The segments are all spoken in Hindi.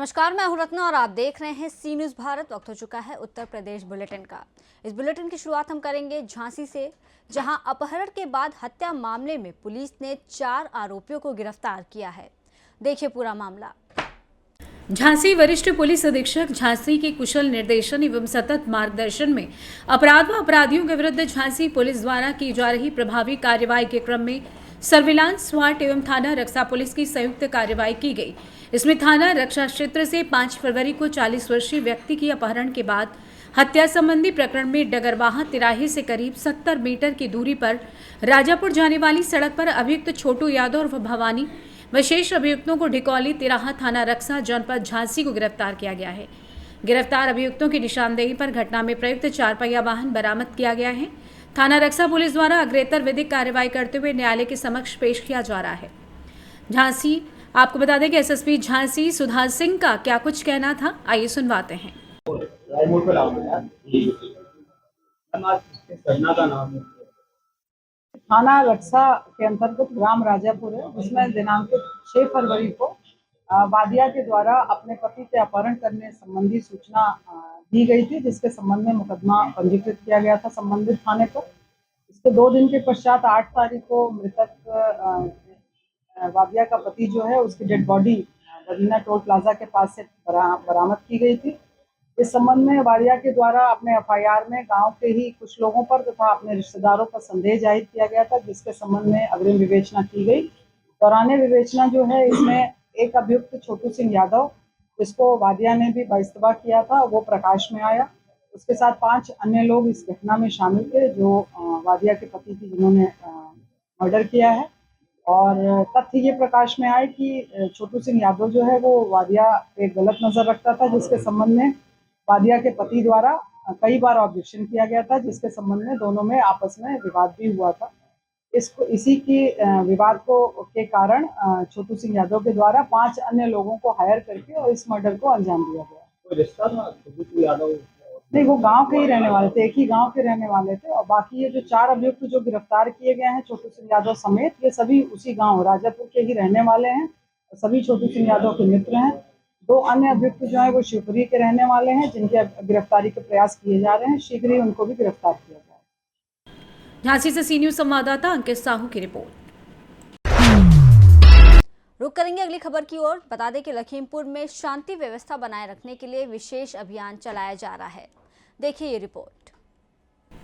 नमस्कार, मैं हूं रत्ना और आप देख रहे हैं सी न्यूज़ भारत। वक्त हो चुका है उत्तर प्रदेश बुलेटिन का। इस बुलेटिन की शुरुआत हम करेंगे झांसी से, जहां अपहरण के बाद हत्या मामले में पुलिस ने 4 आरोपियों को गिरफ्तार किया है। देखिए पूरा मामला। झांसी वरिष्ठ पुलिस अधीक्षक झांसी के कुशल निर्देशन एवं सतत मार्गदर्शन में अपराध व अपराधियों के विरुद्ध झांसी पुलिस द्वारा की जा रही प्रभावी कार्रवाई के क्रम में सर्विलांस स्वाट एवं थाना रक्षा पुलिस की संयुक्त कार्रवाई की गई। इसमें थाना रक्षा क्षेत्र से 5 फरवरी को 40 वर्षीय व्यक्ति की अपहरण के बाद हत्या संबंधी प्रकरण में डगरवाहा तिराहे से करीब 70 मीटर की दूरी पर राजापुर जाने वाली सड़क पर अभियुक्त छोटू यादव और भवानी विशेष अभियुक्तों को ढिकौली तिराहा थाना रक्षा जनपद झांसी को गिरफ्तार किया गया है। गिरफ्तार अभियुक्तों की निशानदेही पर घटना में प्रयुक्त 4 पहिया वाहन बरामद किया गया है। थाना रक्षा पुलिस द्वारा अग्रेतर विधिक कार्रवाई करते हुए न्यायालय के समक्ष पेश किया जा रहा है। झांसी आपको बता दें कि एसएसपी झांसी सुधा सिंह का क्या कुछ कहना था, आइए सुनवाते हैं। थाना रक्षा के अंतर्गत ग्राम राजापुर है, जिसमें दिनांक 6 फरवरी को वादिया के द्वारा अपने पति के अपहरण करने संबंधी सूचना दी गई थी, जिसके संबंध में मुकदमा पंजीकृत किया गया था संबंधित थाने पर। इसके 2 दिन के पश्चात 8 तारीख को मृतक वादिया का पति जो है, उसकी डेड बॉडी बदीना टोल प्लाजा के पास से बरामद की गई थी। इस संबंध में वादिया के द्वारा अपने एफआईआर में गांव के ही कुछ लोगों पर तथा अपने रिश्तेदारों पर संदेह जाहिर किया गया था, जिसके संबंध में अग्रिम विवेचना की गई। दौरान विवेचना जो है, इसमें एक अभियुक्त छोटू सिंह यादव, जिसको वादिया ने भी बहिस्तबा किया था, वो प्रकाश में आया। उसके साथ 5 अन्य लोग इस घटना में शामिल थे, जो वादिया के पति की जिन्होंने मर्डर किया है। और तथ्य ये प्रकाश में आए कि छोटू सिंह यादव जो है, वो वादिया पे गलत नजर रखता था, जिसके संबंध में वादिया के पति द्वारा कई बार ऑब्जेक्शन किया गया था, जिसके संबंध में दोनों में आपस में विवाद भी हुआ था। इसी की विवाद के कारण छोटू सिंह यादव के द्वारा 5 अन्य लोगों को हायर करके और इस मर्डर को अंजाम दिया गया। कोई रिश्ता था छोटू सिंह यादव? नहीं, वो गांव के ही रहने वाले थे, एक ही गांव के रहने वाले थे। और बाकी ये जो 4 अभियुक्त जो गिरफ्तार किए गए हैं छोटू सिंह यादव समेत, ये सभी उसी गांव राजापुर के ही रहने वाले हैं। सभी छोटू सिंह यादव के मित्र हैं। 2 अन्य अभियुक्त जो है, वो शिवपुरी के रहने वाले हैं, जिनके गिरफ्तारी के प्रयास किए जा रहे हैं। शीघ्र ही उनको भी गिरफ्तार किया जाएगा। झांसी से सी न्यूज़ संवाददाता अंकित साहू की रिपोर्ट। रुक करेंगे अगली खबर की ओर। बता दें कि लखीमपुर में शांति व्यवस्था बनाए रखने के लिए विशेष अभियान चलाया जा रहा है। देखिए ये रिपोर्ट।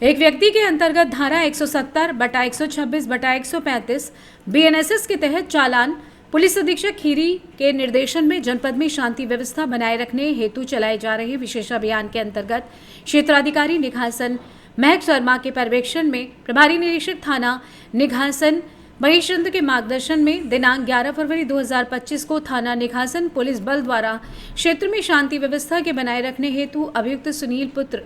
एक व्यक्ति के अंतर्गत धारा 170/126/135 बीएनएसएस के तहत चालान पुलिस अधीक्षक खीरी के निर्देशन में जनपद में शांति व्यवस्था बनाए रखने हेतु चलाए जा रहे विशेष अभियान के अंतर्गत क्षेत्राधिकारी निघासन महक शर्मा के पर्यवेक्षण में प्रभारी निरीक्षक थाना निघासन महेश चंद्र के मार्गदर्शन में दिनांक 11 फरवरी 2025 को थाना निघासन पुलिस बल द्वारा क्षेत्र में शांति व्यवस्था के बनाए रखने हेतु अभियुक्त सुनील पुत्र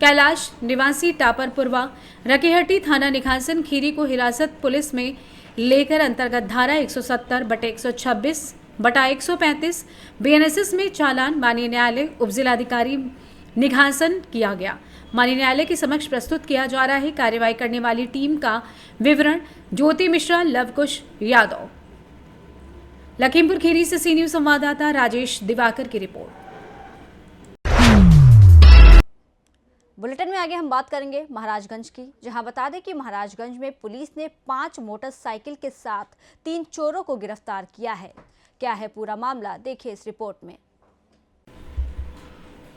कैलाश निवासी टापरपुरवा रकेहट्टी थाना निघासन खीरी को हिरासत पुलिस में लेकर अंतर्गत धारा 170/126/135 बीएनएसएस में चालान माननीय न्यायालय उपजिलाधिकारी निघासन किया गया। माननीय न्यायालय के समक्ष प्रस्तुत किया जा रहा है। कार्रवाई करने वाली टीम का विवरण ज्योति मिश्रा, लवकुश यादव। लखीमपुर खीरी से सी न्यूज़ संवाददाता राजेश दिवाकर की रिपोर्ट। बुलेटिन में आगे हम बात करेंगे महाराजगंज की, जहां बता दें कि महाराजगंज में पुलिस ने 5 मोटरसाइकिल के साथ 3 चोरों को गिरफ्तार किया है। क्या है पूरा मामला, देखिए इस रिपोर्ट में।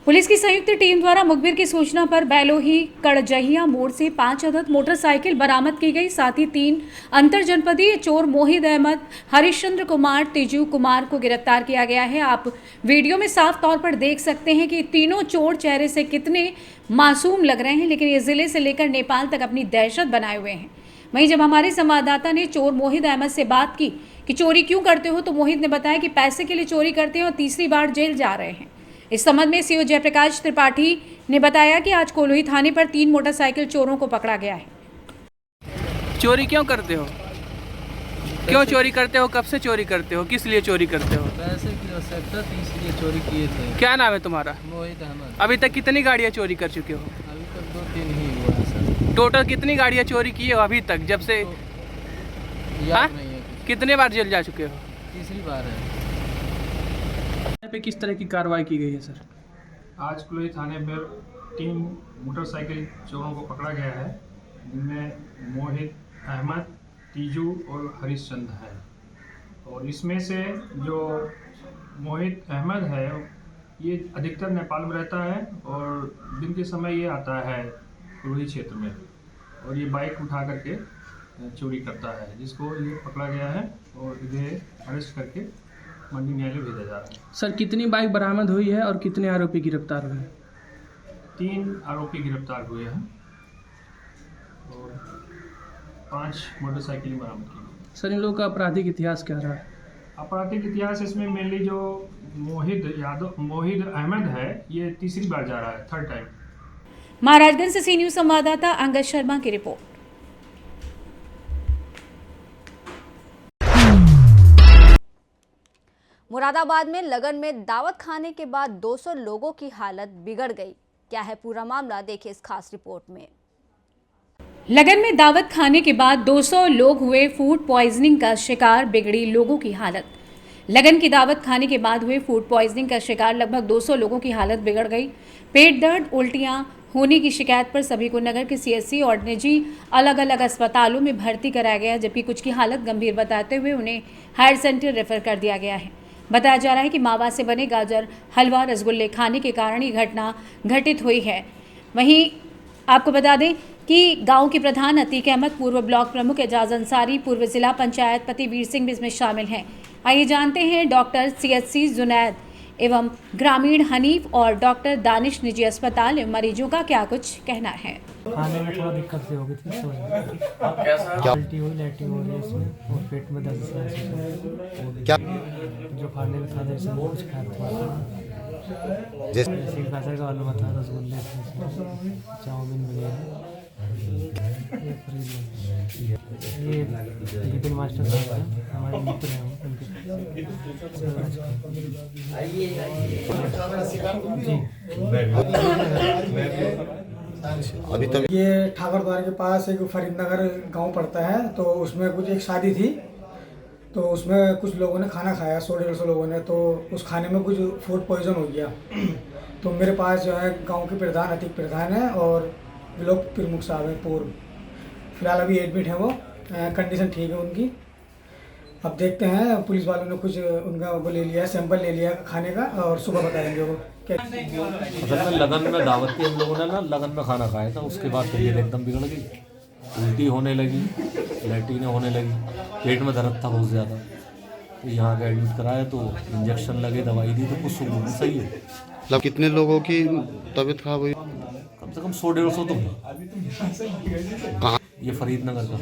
पुलिस की संयुक्त टीम द्वारा मुखबिर की सूचना पर बैलोही कड़जहिया मोड़ से 5 अदद मोटरसाइकिल बरामद की गई। साथ ही 3 अंतर जनपदीय चोर मोहित अहमद, हरिश्चंद्र कुमार, तेजू कुमार को गिरफ्तार किया गया है। आप वीडियो में साफ तौर पर देख सकते हैं कि तीनों चोर चेहरे से कितने मासूम लग रहे हैं, लेकिन ये जिले से लेकर नेपाल तक अपनी दहशत बनाए हुए हैं। वहीं जब हमारे संवाददाता ने चोर मोहित अहमद से बात की कि चोरी क्यों करते हो, तो मोहित ने बताया कि पैसे के लिए चोरी करते हैं और तीसरी बार जेल जा रहे हैं। इस संबंध में सीओ जयप्रकाश त्रिपाठी ने बताया कि आज कोलोही थाने पर 3 मोटरसाइकिल चोरों को पकड़ा गया है। चोरी क्यों करते हो? क्यों चोरी करते हो? कब से चोरी करते हो? किस लिए चोरी करते हो? पैसे की आवश्यकता थी, इसलिए चोरी किए थे। क्या नाम है तुम्हारा? मोहित अहमद। अभी तक कितनी गाड़ियाँ चोरी कर चुके हो? अभी तक 2-3 ही हुआ है सर। टोटल कितनी गाड़ियाँ चोरी की हो अभी तक, जब से? याद नहीं है कुछ। कितने बार जेल जा चुके हो? तीसरी बार है। यहाँ पे किस तरह की कार्रवाई की गई है सर? आज कुलई थाने में 3 मोटरसाइकिल चोरों को पकड़ा गया है, जिनमें मोहित, अहमद, तीजू और हरीशचंद्र है। और इसमें से जो मोहित अहमद है ये अधिकतर नेपाल में रहता है और दिन के समय ये आता है कुलई क्षेत्र में और ये बाइक उठा करके चोरी करता है, जिसको ये पकड़ा गया है और इन्हें अरेस्ट करके मंडी न्यायालय भेजा जा रहा है। सर कितनी बाइक बरामद हुई है और कितने आरोपी गिरफ्तार हुए हैं? 3 आरोपी गिरफ्तार हुए हैं और 5 मोटरसाइकिल बरामद की गई। सर इन लोगों का आपराधिक इतिहास क्या रहा है? आपराधिक इतिहास इसमें मेनली जो मोहित अहमद है ये तीसरी बार जा रहा है, 3rd टाइम। महाराजगंज से सी न्यूज संवाददाता अंगद शर्मा की रिपोर्ट। मुरादाबाद में लगन में दावत खाने के बाद 200 लोगों की हालत बिगड़ गई। क्या है पूरा मामला, देखिए इस खास रिपोर्ट में। लगन में दावत खाने के बाद 200 लोग हुए फूड पॉइजनिंग का शिकार, बिगड़ी लोगों की हालत। लगन की दावत खाने के बाद हुए फूड पॉइजनिंग का शिकार लगभग 200 लोगों की हालत बिगड़ गई। पेट दर्द, उल्टियां होने की शिकायत पर सभी को नगर के सीएचसी और निजी अलग अलग अस्पतालों में भर्ती कराया गया, जबकि कुछ की हालत गंभीर बताते हुए उन्हें हायर सेंटर रेफर कर दिया गया है। बताया जा रहा है कि मावा से बने गाजर हलवा, रसगुल्ले खाने के कारण ये घटना घटित हुई है। वहीं आपको बता दें कि गांव के प्रधान अतीक अहमद, पूर्व ब्लॉक प्रमुख एजाज अंसारी, पूर्व जिला पंचायत पति वीर सिंह भी इसमें शामिल हैं। आइए जानते हैं डॉक्टर सीएचसी जुनैद एवं ग्रामीण हनीफ और डॉक्टर दानिश निजी अस्पताल एवं मरीजों का क्या कुछ कहना है। खाने में थोड़ा दिक्कत से हो गई थी, क्या उल्टी हुई, लेटी हो रही है इसमें और पेट में दर्द से क्या जो खाने में था जैसे कुछ खाते जैसे गाजर का हलवा था, रसगुल्ले थे, चाउमीन वगैरह। ये विपिन मास्टर साहब हैं, हमारे मित्र हैं अभी तक ये ठाकुरद्वार के पास एक फरीदनगर गांव पड़ता है, तो उसमें कुछ एक शादी थी, तो उसमें कुछ लोगों ने खाना खाया, 100-150 लोगों ने, तो उस खाने में कुछ फूड पॉइजन हो गया। तो मेरे पास जो है गांव के प्रधान अतीक प्रधान है और ब्लॉक प्रमुख साहब हैं पूर्व, फिलहाल अभी एडमिट है, वो कंडीशन ठीक है उनकी। अब देखते हैं, पुलिस वालों ने कुछ उनका वो ले लिया, सैंपल ले लिया खाने का और सुबह बताएंगे वो क्या। असल में लगन में दावत की हम लोगों ने ना लगन में खाना खाया था, उसके बाद तबीयत एकदम बिगड़ गई, उल्टी होने लगी, लैट्रिन होने लगी, पेट में दर्द था बहुत ज़्यादा। तो यहाँ का एडमिट कराया तो इंजेक्शन लगे, दवाई दी तो कुछ सुकून सही है। मतलब कितने लोगों की तबीयत खराब हुई? कम से कम 100-150 तो है। कहाँ? ये फरीदनगर का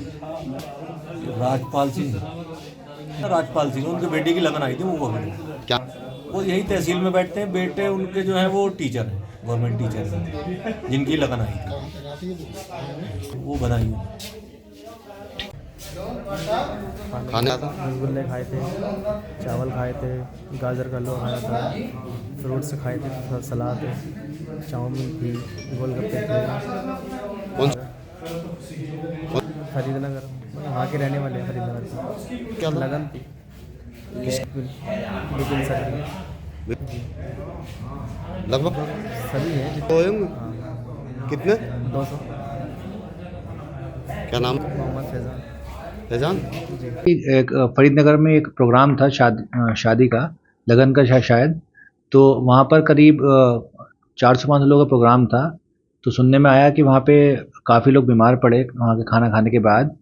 राजपाल सिंह उनके बेटे की लगन आई थी, वो क्या वो यही तहसील में बैठते हैं, बेटे उनके जो है वो टीचर हैं, गवर्नमेंट टीचर हैं, जिनकी लगन आई थी वो बनाई है। खाना था, रसगुल्ले खाए थे, चावल खाए थे, गाजर का हलवा खाया था, फ्रूट्स खाए थे, सलाद, चाउमीन थी, गोलगप्पे थे। फरीदनगर, वहाँ के रहने वाले हैं फरीदनगर। क्या लगन थी? विपिन सर लगभग सभी हैं। कितने? 200। क्या नाम? मोहम्मद फैजान। एक फरीदनगर में एक प्रोग्राम था शादी का, लगन का शायद, तो वहाँ पर करीब 400-500 लोगों का प्रोग्राम था। तो सुनने में आया कि वहाँ पे काफ़ी लोग बीमार पड़े वहाँ के खाना खाने के बाद।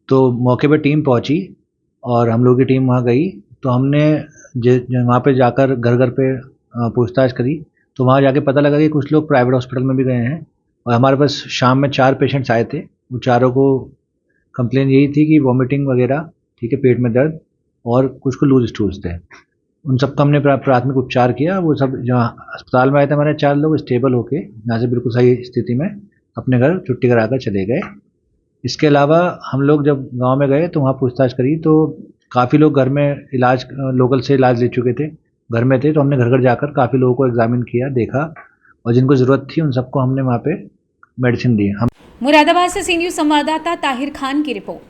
तो मौके पे टीम पहुँची और हम लोग की टीम वहाँ गई, तो हमने वहाँ पे जाकर घर घर पे पूछताछ करी, तो वहाँ जाके पता लगा कि कुछ लोग प्राइवेट हॉस्पिटल में भी गए हैं। और हमारे पास शाम में 4 पेशेंट्स आए थे, वो चारों को कंप्लेन यही थी कि वॉमिटिंग वगैरह, ठीक है, पेट में दर्द और कुछ को लूज स्टूल्स थे। उन सबका हमने प्राथमिक उपचार किया। वो सब जहाँ अस्पताल में आए थे हमारे 4 लोग स्टेबल होके यहाँ से बिल्कुल सही स्थिति में अपने घर छुट्टी कराकर चले गए। इसके अलावा हम लोग जब गांव में गए तो वहाँ पूछताछ करी, तो काफ़ी लोग घर में इलाज, लोकल से इलाज ले चुके थे, घर में थे। तो हमने घर घर जाकर काफ़ी लोगों को एग्जामिन किया, देखा, और जिनको ज़रूरत थी उन सबको हमने वहाँ पे मेडिसिन दी। हम मुरादाबाद से सी न्यूज संवाददाता ताहिर खान की रिपोर्ट।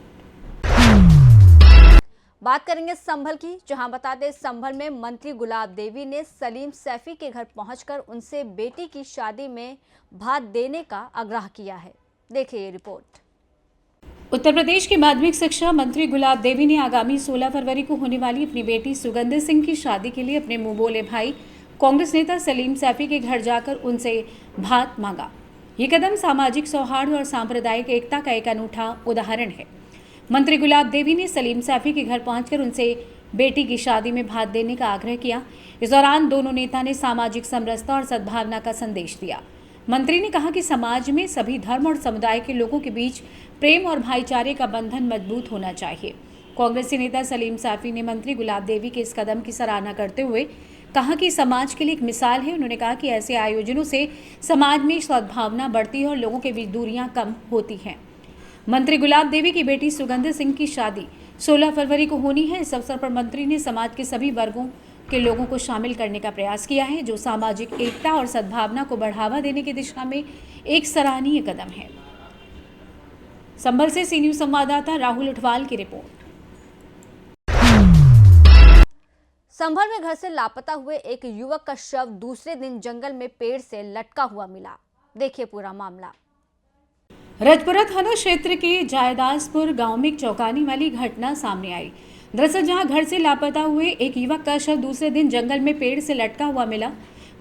बात करेंगे संभल की, जहां बता दें संभल में मंत्री गुलाब देवी ने सलीम सैफी के घर पहुंचकर उनसे बेटी की शादी में भात देने का आग्रह किया है। देखिए ये रिपोर्ट। उत्तर प्रदेश की माध्यमिक शिक्षा मंत्री गुलाब देवी ने आगामी 16 फरवरी को होने वाली अपनी बेटी सुगंधा सिंह की शादी के लिए अपने मुंह बोले भाई कांग्रेस नेता सलीम सैफी के घर जाकर उनसे भात मांगा। ये कदम सामाजिक सौहार्द और सांप्रदायिक एकता का एक अनूठा उदाहरण है। मंत्री गुलाब देवी ने सलीम सैफी के घर पहुंचकर उनसे बेटी की शादी में भात देने का आग्रह किया। इस दौरान दोनों नेता ने सामाजिक समरसता और सद्भावना का संदेश दिया। मंत्री ने कहा कि समाज में सभी धर्म और समुदाय के लोगों के बीच प्रेम और भाईचारे का बंधन मजबूत होना चाहिए। कांग्रेसी नेता सलीम सैफी ने मंत्री गुलाब देवी के इस कदम की सराहना करते हुए कहा कि समाज के लिए एक मिसाल है। उन्होंने कहा कि ऐसे आयोजनों से समाज में सद्भावना बढ़ती है और लोगों के बीच दूरियां कम होती हैं। मंत्री गुलाब देवी की बेटी सुगंधा सिंह की शादी 16 फरवरी को होनी है। इस अवसर पर मंत्री ने समाज के सभी वर्गों के लोगों को शामिल करने का प्रयास किया है, जो सामाजिक एकता और सद्भावना को बढ़ावा देने की दिशा में एक सराहनीय कदम है। संभल से सी न्यूज संवाददाता राहुल उठवाल की रिपोर्ट। संभल में घर से लापता हुए एक युवक का शव दूसरे दिन जंगल में पेड़ से लटका हुआ मिला। देखिए पूरा मामला। रजपुरा थाना क्षेत्र के जायदासपुर गांव में एक चौंकाने वाली घटना सामने आई। दरअसल जहां घर से लापता हुए एक युवक का शव दूसरे दिन जंगल में पेड़ से लटका हुआ मिला।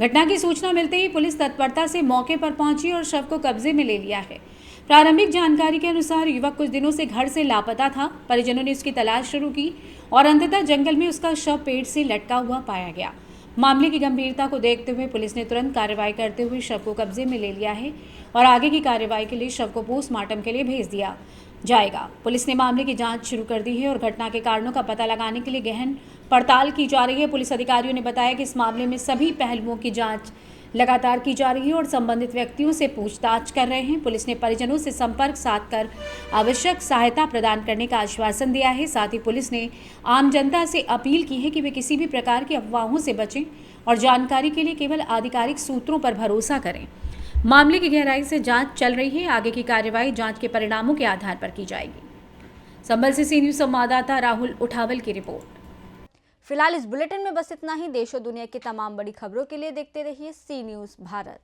घटना की सूचना मिलते ही पुलिस तत्परता से मौके पर पहुंची और शव को कब्जे में ले लिया है। प्रारंभिक जानकारी के अनुसार युवक कुछ दिनों से घर से लापता था। परिजनों ने उसकी तलाश शुरू की और अंततः जंगल में उसका शव पेड़ से लटका हुआ पाया गया। मामले की गंभीरता को देखते हुए पुलिस ने तुरंत कार्रवाई करते हुए शव को कब्जे में ले लिया है और आगे की कार्रवाई के लिए शव को पोस्टमार्टम के लिए भेज दिया जाएगा। पुलिस ने मामले की जांच शुरू कर दी है और घटना के कारणों का पता लगाने के लिए गहन पड़ताल की जा रही है। पुलिस अधिकारियों ने बताया कि इस मामले में सभी पहलुओं की जांच लगातार की जा रही है और संबंधित व्यक्तियों से पूछताछ कर रहे हैं। पुलिस ने परिजनों से संपर्क साधकर आवश्यक सहायता प्रदान करने का आश्वासन दिया है। साथ ही पुलिस ने आम जनता से अपील की है कि वे किसी भी प्रकार की अफवाहों से बचें और जानकारी के लिए केवल आधिकारिक सूत्रों पर भरोसा करें। मामले की गहराई से जांच चल रही है। आगे की कार्रवाई जांच के परिणामों के आधार पर की जाएगी। संभल से सी न्यूज संवाददाता राहुल उठावल की रिपोर्ट। फिलहाल इस बुलेटिन में बस इतना ही। देश और दुनिया की तमाम बड़ी खबरों के लिए देखते रहिए सी न्यूज भारत।